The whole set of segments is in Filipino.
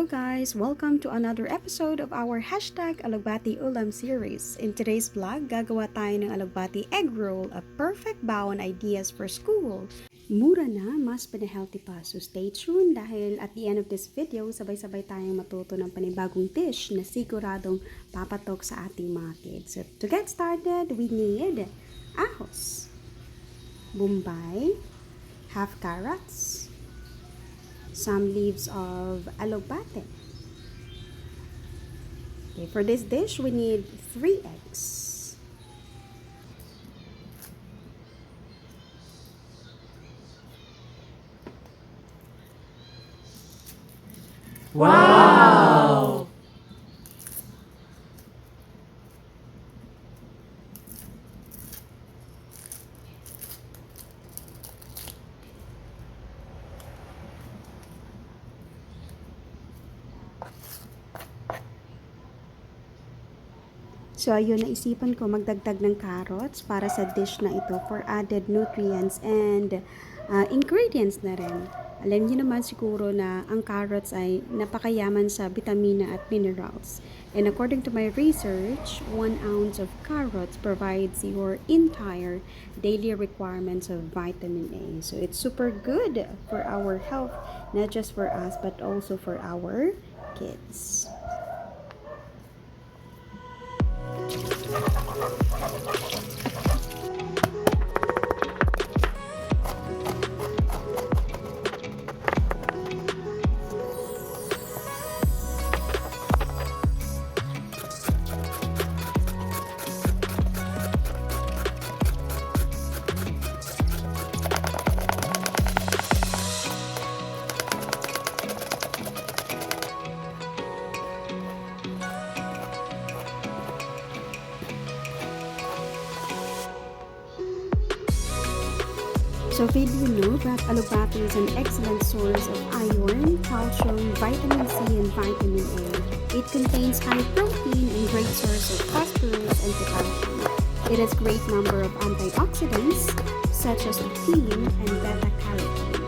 Hello guys! Welcome to another episode of our hashtag Alugbati Ulam series. In today's vlog, gagawa tayo ng Alugbati Egg Roll, a perfect baon ideas for school. Mura na, mas healthy pa. So stay tuned dahil at the end of this video, sabay-sabay tayong matuto ng panibagong dish na siguradong papatok sa ating mga kids. So to get started, we need ahos, bombay, half carrots, some leaves of alugbati. Okay, for this dish, we need 3 eggs. Wow! So, ayun, naisipan ko magdagdag ng carrots para sa dish na ito for added nutrients and ingredients na rin. Alam niyo naman siguro na ang carrots ay napakayaman sa vitamina at minerals. And according to my research, 1 ounce of carrots provides your entire daily requirements of vitamin A. So, it's super good for our health, not just for us, but also for our kids. So did you know that alugbati is an excellent source of iron, calcium, vitamin C, and vitamin A? It contains high protein and great source of phosphorus and potassium. It has great number of antioxidants such as lutein and beta-carotene.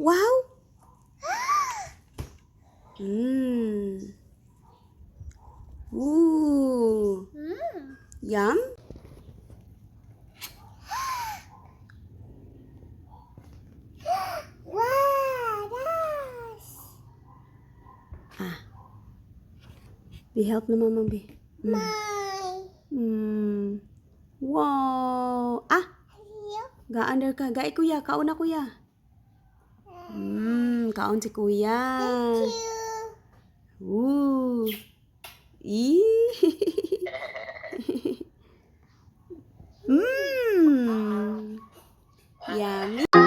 Wow! Mmm. Ooh. Yum? Ah. Be help na mama, be. Wow. Ah. Ga-under ka. Gai kuya. Kaon na kuya. Kaon si kuya. Thank you. Ooh. Mmm. Yummy.